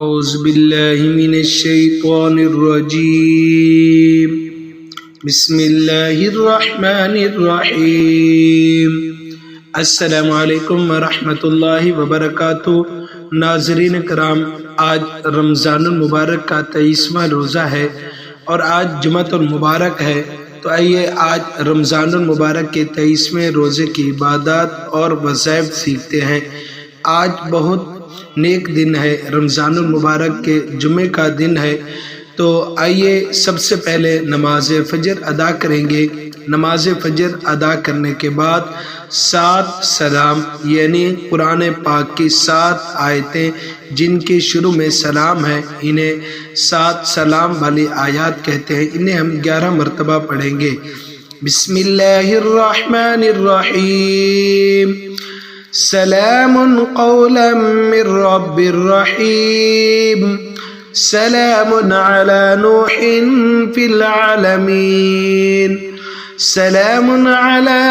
औज़ुबिल्लाहि मिनश्शैतानिर्रजीम बिस्मिल्लाहिर्रहमानिर्रहीम। अस्सलामु अलैकुम वरहमतुल्लाहि वबरकातुहू। नाज़रीन कराम, आज रमज़ानुल मुबारक का 23वां रोज़ा है और आज जुमअतुल मुबारक है। तो आइए आज रमज़ानुल मुबारक के 23वें रोज़े की इबादत और वज़ाइफ सीखते हैं। आज बहुत नेक दिन है, रमज़ानुल मुबारक के जुमे का दिन है। तो आइए सबसे पहले नमाज फजर अदा करेंगे। नमाज फजर अदा करने के बाद 7 सलाम यानी कुरान पाक की 7 आयतें जिनके शुरू में सलाम है, इन्हें 7 सलाम वाली आयत कहते हैं। इन्हें हम 11 मरतबा पढ़ेंगे। बिस्मिल्लाहिर्रहमानिर्रहीम। सलामुन कौलन मिर रब्बिर रहीम। सलामुन अला नूहिन फिल आलमीन। सलामुन अला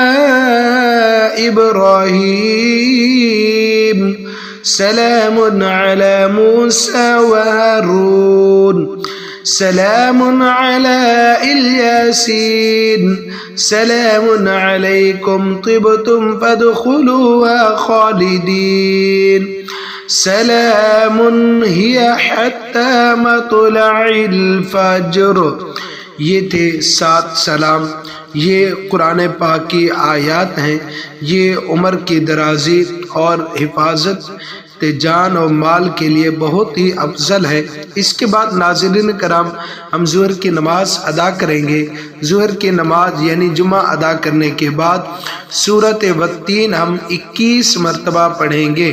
इब्राहीम। सलामुन अला मूसा व हारून। सलामुन अला इल्यासीन। सलामुन अलैकुम तिबतुम फदखुलूहा खालिदीन। सलामुन हिया हत्ता मतलइल फज्र। ये थे 7 सलाम। ये कुरान पाक की आयत हैं। ये उम्र की दराजी और हिफाजत जान और माल के लिए बहुत ही अफजल है। इसके बाद नाज़रीन कराम, हम ज़ुहर की नमाज अदा करेंगे। ज़ुहर की नमाज यानी जुमा अदा करने के बाद सूरत वत्तीन हम 21 मरतबा पढ़ेंगे।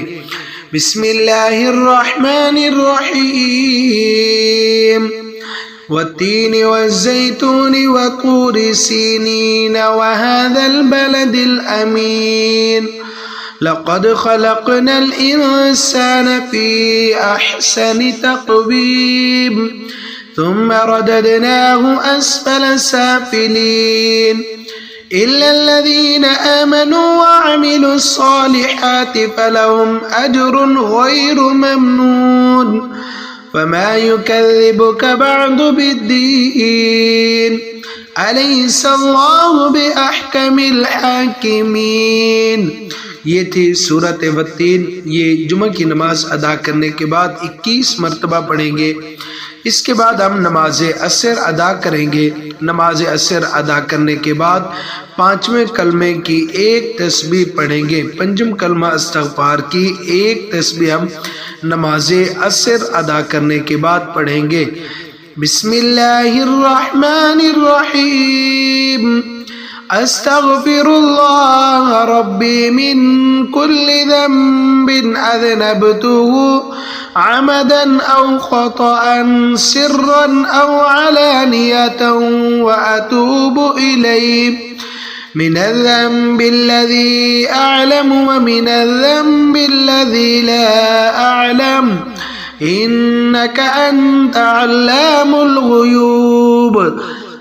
बिस्मिल्लाहिर्रहमानिर्रहीम। वत्तीन वज़्ज़ैतून वतूरि सीनीन वहाज़ल बलदिल अमीन। लक़द ख़लक़नल इंसान फ़ी अहसनि तक़वीम। थुम्म रददनाहु अस्फ़ल साफ़िलीन। इल्लल्लज़ीन आमनू व अमिलुस्सालिहाति फ़लहुम अज्रुन ग़ैरु ममनून। फ़मा युकज़्ज़िबुक बअदु बिद्दीन। अलैहिस्सल्लाहु बिअहकमिल हाकिमीन। ये थी सूरत वत्तीन। ये जुमा की नमाज अदा करने के बाद 21 मरतबा पढ़ेंगे। इसके बाद हम नमाज असर अदा करेंगे। नमाज असर अदा करने के बाद 5वें कलमे की 1 तस्बीह पढ़ेंगे। 5म कलमा इस्तग़फ़ार की 1 तस्बीह हम नमाज असर अदा करने के बाद पढ़ेंगे। बिस्मिल्लाहिर्रहमानिर्रहीम। अस्तग़फिरुल्लाह रब्बी मिन कुल्लि ज़ंबिन अज़नबतुहु अमदन औ ख़तअन सिर्रन औ अलानियतन व अतूबु इलैहि मिनज़्ज़ंबिल्लज़ी अअलमु व मिनज़्ज़ंबिल्लज़ी ला अअलम इन्नक अंत अल्लामुल ग़ुयूब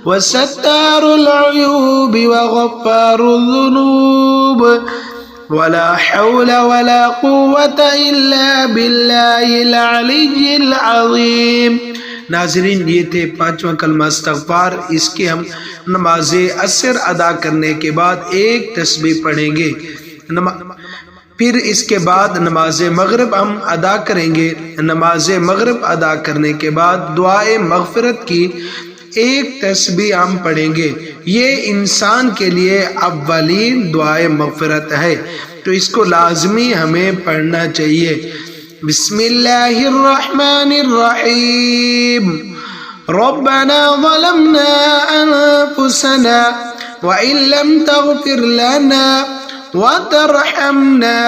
वसत्तारुल अयूब व गफ़्फ़ारुज़ ज़ुनूब वला हौला वला कुव्वता इल्ला बिल्लाहिल अलिय्यिल अज़ीम। नाज़रीन, ये थे 5वां कलमा इस्तग़फ़ार। इसके हम नमाज असर अदा करने के बाद 1 तस्बीह पढ़ेंगे। फिर इसके बाद नमाज मगरिब हम अदा करेंगे। नमाज मगरिब अदा करने के बाद दुआए मग़फ़िरत की 1 तस्बीह हम पढ़ेंगे। ये इंसान के लिए अव्वलीन दुआए मग़फ़िरत है, तो इसको लाज़मी हमें पढ़ना चाहिए। बिस्मिल्लाहिर्रहमानिर्रहीम। रब्बना ज़लमना अनफुसना व इल्लम तग़फ़िर लना व तरहमना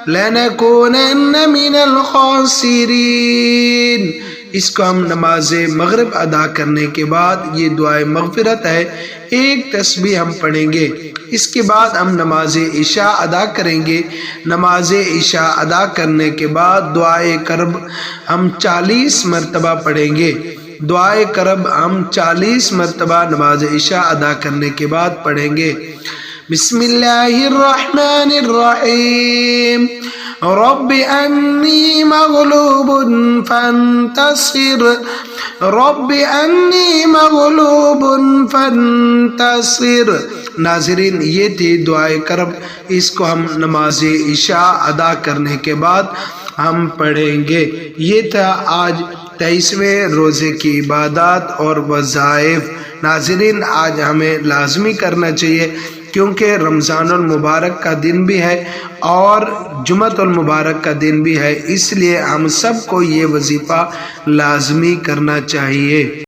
लनकूनन्न मिनल ख़ासिरीन। इसको हम नमाज मगरिब अदा करने के बाद, ये दुआए मग़फ़िरत है, 1 तस्बीह हम पढ़ेंगे। इसके बाद हम नमाज इशा अदा करेंगे। नमाज इशा अदा करने के बाद दुआए करब हम 40 मरतबा पढ़ेंगे। दुआए करब हम 40 मरतबा नमाज इशा अदा करने के बाद पढ़ेंगे। बिस्मिल्लाहिर्रहमानिर्रहीम। रब्बि अन्नी मग़लूबुन फंतसिर, रब्बि अन्नी मग़लूबुन फंतसिर। नाज़रीन, ये थी दुआए करब। इसको हम नमाज इशा अदा करने के बाद हम पढ़ेंगे। ये था आज 23वें रोज़े की इबादत और वज़ाइफ। नाज़रीन, आज हमें लाजमी करना चाहिए क्योंकि रमज़ानुल मुबारक का दिन भी है और जुमअतुल मुबारक का दिन भी है, इसलिए हम सबको ये वजीफ़ा लाजमी करना चाहिए।